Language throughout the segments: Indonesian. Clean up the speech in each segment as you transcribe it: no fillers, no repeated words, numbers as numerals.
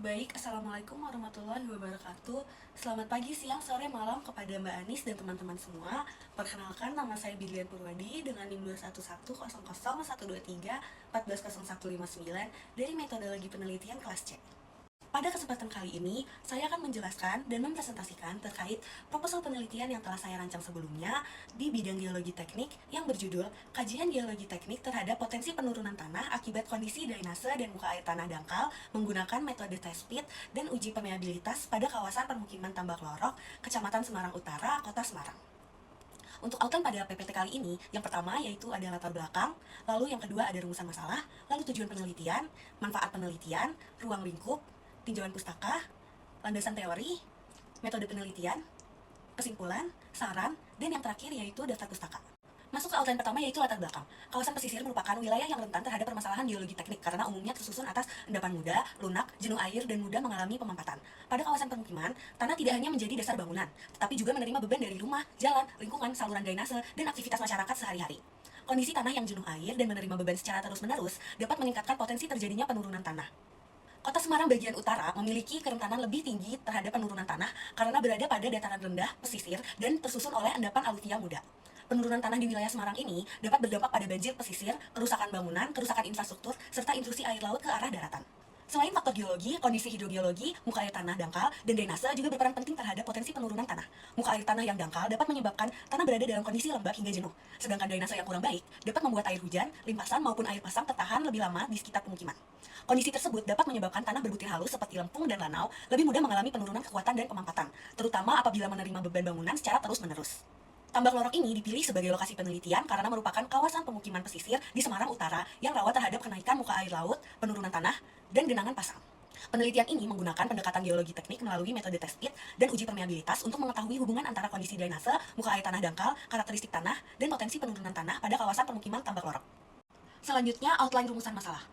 Baik, Assalamualaikum warahmatullahi wabarakatuh. Selamat pagi, siang, sore, malam kepada Mbak Anis dan teman-teman semua. Perkenalkan, nama saya Bidlian Purwadi dengan NIM 2110001140159 dari metodologi penelitian kelas C. Pada kesempatan kali ini, saya akan menjelaskan dan mempresentasikan terkait proposal penelitian yang telah saya rancang sebelumnya di bidang geologi teknik yang berjudul Kajian Geologi Teknik terhadap Potensi Penurunan Tanah Akibat Kondisi Drainase dan Muka Air Tanah Dangkal menggunakan metode test pit dan uji permeabilitas pada kawasan permukiman Tambak Lorok, Kecamatan Semarang Utara, Kota Semarang. Untuk outline pada PPT kali ini, yang pertama yaitu ada latar belakang, lalu yang kedua ada rumusan masalah, lalu tujuan penelitian, manfaat penelitian, ruang lingkup, tinjauan pustaka, landasan teori, metode penelitian, kesimpulan, saran, dan yang terakhir yaitu daftar pustaka. Masuk ke outline pertama yaitu latar belakang. Kawasan pesisir merupakan wilayah yang rentan terhadap permasalahan geologi teknik karena umumnya tersusun atas endapan muda, lunak, jenuh air, dan mudah mengalami pemampatan. Pada kawasan permukiman, tanah tidak hanya menjadi dasar bangunan, tetapi juga menerima beban dari rumah, jalan, lingkungan, saluran drainase, dan aktivitas masyarakat sehari-hari. Kondisi tanah yang jenuh air dan menerima beban secara terus-menerus dapat meningkatkan potensi terjadinya penurunan tanah. Kota Semarang bagian utara memiliki kerentanan lebih tinggi terhadap penurunan tanah karena berada pada dataran rendah, pesisir, dan tersusun oleh endapan aluvia muda. Penurunan tanah di wilayah Semarang ini dapat berdampak pada banjir pesisir, kerusakan bangunan, kerusakan infrastruktur, serta intrusi air laut ke arah daratan. Selain faktor geologi, kondisi hidrogeologi, muka air tanah dangkal, dan drainase juga berperan penting terhadap potensi penurunan tanah. Muka air tanah yang dangkal dapat menyebabkan tanah berada dalam kondisi lembab hingga jenuh, sedangkan drainase yang kurang baik dapat membuat air hujan, limpasan maupun air pasang tertahan lebih lama di sekitar pemukiman. Kondisi tersebut dapat menyebabkan tanah berbutir halus seperti lempung dan lanau lebih mudah mengalami penurunan kekuatan dan pemampatan, terutama apabila menerima beban bangunan secara terus-menerus. Tambak Lorok ini dipilih sebagai lokasi penelitian karena merupakan kawasan pemukiman pesisir di Semarang Utara yang rawan terhadap kenaikan muka air laut, penurunan tanah, dan genangan pasang. Penelitian ini menggunakan pendekatan geologi teknik melalui metode test pit dan uji permeabilitas untuk mengetahui hubungan antara kondisi drainase, muka air tanah dangkal, karakteristik tanah, dan potensi penurunan tanah pada kawasan pemukiman Tambak Lorok. Selanjutnya, outline rumusan masalah.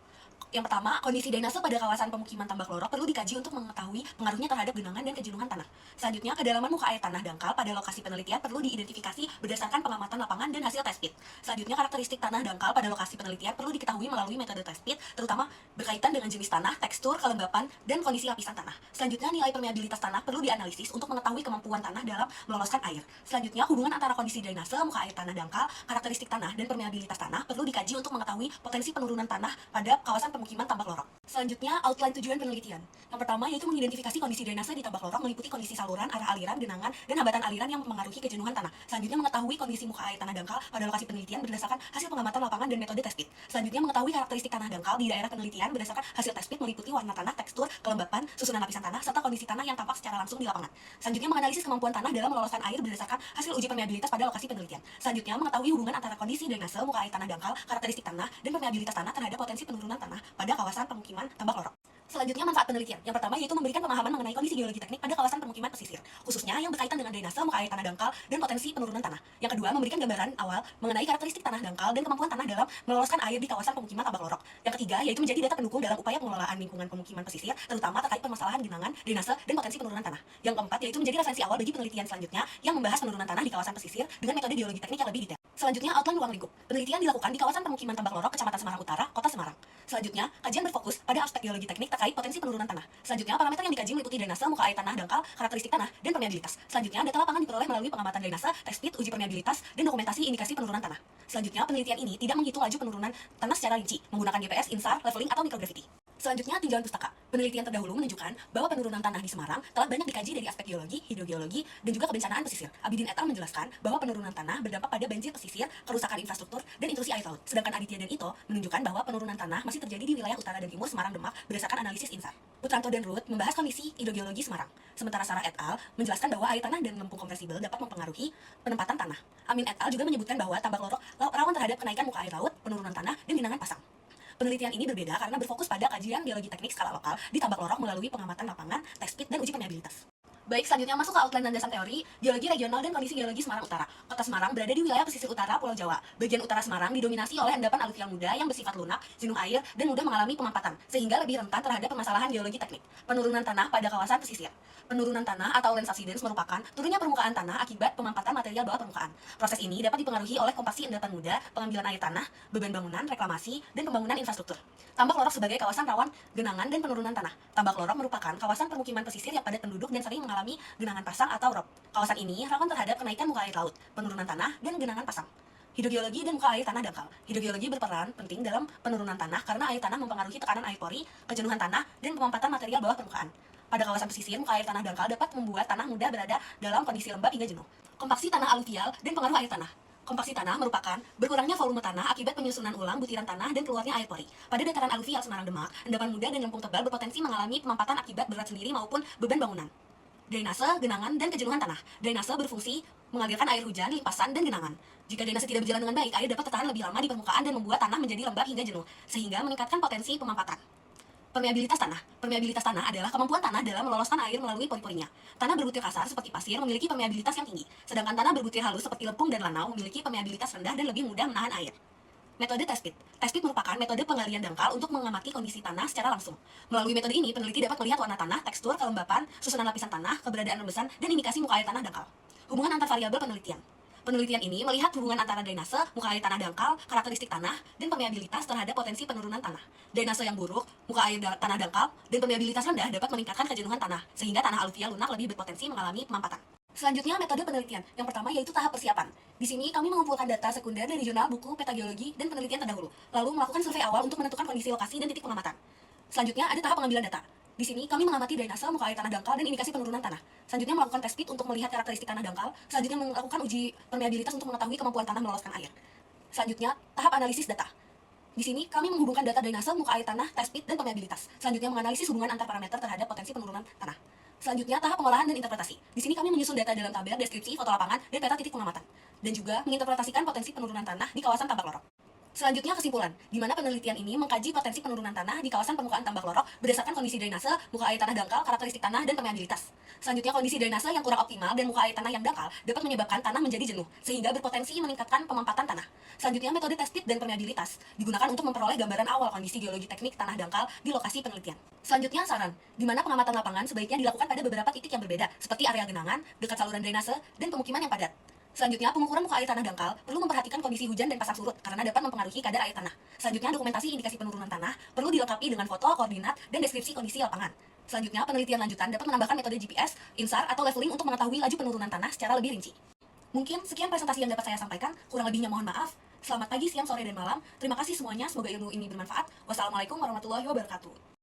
Yang pertama, kondisi drainase pada kawasan pemukiman Tambak Lorok perlu dikaji untuk mengetahui pengaruhnya terhadap genangan dan kejenuhan tanah. Selanjutnya, kedalaman muka air tanah dangkal pada lokasi penelitian perlu diidentifikasi berdasarkan pengamatan lapangan dan hasil test pit. Selanjutnya, karakteristik tanah dangkal pada lokasi penelitian perlu diketahui melalui metode test pit, terutama berkaitan dengan jenis tanah, tekstur, kelembapan, dan kondisi lapisan tanah. Selanjutnya, nilai permeabilitas tanah perlu dianalisis untuk mengetahui kemampuan tanah dalam meloloskan air. Selanjutnya, hubungan antara kondisi drainase, muka air tanah dangkal, karakteristik tanah, dan permeabilitas tanah perlu dikaji untuk mengetahui potensi penurunan tanah pada kawasan pemukiman Tambak Lorok. Selanjutnya, outline tujuan penelitian. Yang pertama yaitu mengidentifikasi kondisi drainase di Tambak Lorok meliputi kondisi saluran, arah aliran, genangan, dan hambatan aliran yang mempengaruhi kejenuhan tanah. Selanjutnya, mengetahui kondisi muka air tanah dangkal pada lokasi penelitian berdasarkan hasil pengamatan lapangan dan metode test pit. Selanjutnya, mengetahui karakteristik tanah dangkal di daerah penelitian berdasarkan hasil test pit meliputi warna tanah, tekstur, kelembapan, susunan lapisan tanah, serta kondisi tanah yang tampak secara langsung di lapangan. Selanjutnya, menganalisis kemampuan tanah dalam meloloskan air berdasarkan hasil uji permeabilitas pada lokasi penelitian. Selanjutnya, mengetahui hubungan antara kondisi drainase, muka air tanah dangkal, karakteristik tanah, dan permeabilitas tanah terhadap potensi penurunan tanah pada kawasan pemukiman Tambak Lorok. Selanjutnya, manfaat penelitian. Yang pertama yaitu memberikan pemahaman mengenai kondisi geologi teknik pada kawasan permukiman pesisir, khususnya yang berkaitan dengan drainase, muka air tanah dangkal, dan potensi penurunan tanah. Yang kedua, memberikan gambaran awal mengenai karakteristik tanah dangkal dan kemampuan tanah dalam meloloskan air di kawasan pemukiman Tambak Lorok. Yang ketiga, yaitu menjadi data pendukung dalam upaya pengelolaan lingkungan pemukiman pesisir, terutama terkait permasalahan genangan, drainase, dan potensi penurunan tanah. Yang keempat, yaitu menjadi referensi awal bagi penelitian selanjutnya yang membahas penurunan tanah di kawasan pesisir dengan metode geologi teknik yang lebih detail. Selanjutnya, outline ruang lingkup. Penelitian dilakukan di kawasan pemukiman Tambak Lorok, Kecamatan Semarang Utara, Kota Semarang. Selanjutnya, kajian berfokus pada aspek geologi teknik terkait potensi penurunan tanah. Selanjutnya, parameter yang dikaji meliputi drainase, muka air tanah dangkal, karakteristik tanah, dan permeabilitas. Selanjutnya, data lapangan diperoleh melalui pengamatan drainase, test pit, uji permeabilitas, dan dokumentasi indikasi penurunan tanah. Selanjutnya, penelitian ini tidak menghitung laju penurunan tanah secara rinci, menggunakan GPS, INSAR, leveling, atau microgravity. Selanjutnya, tinjauan pustaka. Penelitian terdahulu menunjukkan bahwa penurunan tanah di Semarang telah banyak dikaji dari aspek geologi, hidrogeologi, dan juga kebencanaan pesisir. Abidin et al. Menjelaskan bahwa penurunan tanah berdampak pada banjir pesisir, kerusakan infrastruktur, dan intrusi air laut. Sedangkan Aditya dan Ito menunjukkan bahwa penurunan tanah masih terjadi di wilayah utara dan timur Semarang Demak berdasarkan analisis INSAR. Putranto dan Ruth membahas kondisi hidrogeologi Semarang. Sementara Sarah et al. Menjelaskan bahwa air tanah dan lempung kompresibel dapat mempengaruhi penempatan tanah. Amin et al. Juga menyebutkan bahwa Tambak Lorok rawan terhadap kenaikan muka air laut, penurunan tanah, dan genangan pasang. Penelitian ini berbeda karena berfokus pada kajian geologi teknik skala lokal di Tambak Lorok melalui pengamatan lapangan, test pit, dan uji permeabilitas. Baik, selanjutnya masuk ke outline landasan teori, geologi regional dan kondisi geologi Semarang Utara. Kota Semarang berada di wilayah pesisir utara Pulau Jawa. Bagian utara Semarang didominasi oleh endapan aluvial muda yang bersifat lunak, jenuh air, dan mudah mengalami pemampatan, sehingga lebih rentan terhadap permasalahan geologi teknik. Penurunan tanah pada kawasan pesisir. Penurunan tanah atau land subsidence merupakan turunnya permukaan tanah akibat pemampatan material bawah permukaan. Proses ini dapat dipengaruhi oleh kompaksi endapan muda, pengambilan air tanah, beban bangunan, reklamasi, dan pembangunan infrastruktur. Tambak Lorok sebagai kawasan rawan genangan dan penurunan tanah. Tambak Lorok merupakan kawasan permukiman pesisir yang padat penduduk dan sering mengalami genangan pasang atau rob. Kawasan ini rawan terhadap kenaikan muka air laut, penurunan tanah, dan genangan pasang. Hidrogeologi dan muka air tanah dangkal. Hidrogeologi berperan penting dalam penurunan tanah karena air tanah mempengaruhi tekanan air pori, kejenuhan tanah, dan pemampatan material bawah permukaan. Pada kawasan pesisir, muka air tanah dangkal dapat membuat tanah mudah berada dalam kondisi lembab hingga jenuh. Kompaksi tanah aluvial dan pengaruh air tanah. Kompaksi tanah merupakan berkurangnya volume tanah akibat penyusunan ulang butiran tanah dan keluarnya air pori. Pada dataran aluvial Semarang Demak, endapan muda dan lempung tebal berpotensi mengalami pemampatan akibat berat sendiri maupun beban bangunan. Drainase, genangan, dan kejenuhan tanah. Drainase berfungsi mengalirkan air hujan, limpasan, dan genangan. Jika drainase tidak berjalan dengan baik, air dapat tertahan lebih lama di permukaan dan membuat tanah menjadi lembab hingga jenuh, sehingga meningkatkan potensi pemampatan. Permeabilitas tanah. Permeabilitas tanah adalah kemampuan tanah dalam meloloskan air melalui pori-porinya. Tanah berbutir kasar seperti pasir memiliki permeabilitas yang tinggi, sedangkan tanah berbutir halus seperti lepung dan lanau memiliki permeabilitas rendah dan lebih mudah menahan air. Metode test pit. Test pit merupakan metode penggalian dangkal untuk mengamati kondisi tanah secara langsung. Melalui metode ini, peneliti dapat melihat warna tanah, tekstur, kelembapan, susunan lapisan tanah, keberadaan rembesan, dan indikasi muka air tanah dangkal. Hubungan antar variabel penelitian. Penelitian ini melihat hubungan antara drainase, muka air tanah dangkal, karakteristik tanah, dan permeabilitas terhadap potensi penurunan tanah. Drainase yang buruk, muka air tanah dangkal, dan permeabilitas rendah dapat meningkatkan kejenuhan tanah, sehingga tanah aluvial lunak lebih berpotensi mengalami pemampatan. Selanjutnya, metode penelitian. Yang pertama yaitu tahap persiapan. Di sini, kami mengumpulkan data sekunder dari jurnal, buku, peta geologi, dan penelitian terdahulu, lalu melakukan survei awal untuk menentukan kondisi lokasi dan titik pengamatan. Selanjutnya, ada tahap pengambilan data. Di sini, kami mengamati drainase, muka air tanah dangkal, dan indikasi penurunan tanah. Selanjutnya, melakukan test pit untuk melihat karakteristik tanah dangkal. Selanjutnya, melakukan uji permeabilitas untuk mengetahui kemampuan tanah meloloskan air. Selanjutnya, tahap analisis data. Di sini, kami menghubungkan data drainase, muka air tanah, test pit, dan permeabilitas. Selanjutnya, menganalisis hubungan antar parameter terhadap potensi penurunan tanah. Selanjutnya, tahap pengolahan dan interpretasi. Di sini, kami menyusun data dalam tabel, deskripsi, foto lapangan, dan peta titik pengamatan. Dan juga menginterpretasikan potensi penurunan tanah di kawasan Tambak Lorok. Selanjutnya, kesimpulan, di mana penelitian ini mengkaji potensi penurunan tanah di kawasan permukaan Tambak Lorok berdasarkan kondisi drainase, muka air tanah dangkal, karakteristik tanah, dan permeabilitas. Selanjutnya, kondisi drainase yang kurang optimal dan muka air tanah yang dangkal dapat menyebabkan tanah menjadi jenuh, sehingga berpotensi meningkatkan pemampatan tanah. Selanjutnya, metode test pit dan permeabilitas digunakan untuk memperoleh gambaran awal kondisi geologi teknik tanah dangkal di lokasi penelitian. Selanjutnya, saran, di mana pengamatan lapangan sebaiknya dilakukan pada beberapa titik yang berbeda, seperti area genangan, dekat saluran drainase, dan pemukiman yang padat. Selanjutnya, pengukuran muka air tanah dangkal perlu memperhatikan kondisi hujan dan pasang surut karena dapat mempengaruhi kadar air tanah. Selanjutnya, dokumentasi indikasi penurunan tanah perlu dilengkapi dengan foto, koordinat, dan deskripsi kondisi lapangan. Selanjutnya, penelitian lanjutan dapat menambahkan metode GPS, INSAR, atau leveling untuk mengetahui laju penurunan tanah secara lebih rinci. Mungkin sekian presentasi yang dapat saya sampaikan, kurang lebihnya mohon maaf. Selamat pagi, siang, sore, dan malam. Terima kasih semuanya, semoga ilmu ini bermanfaat. Wassalamualaikum warahmatullahi wabarakatuh.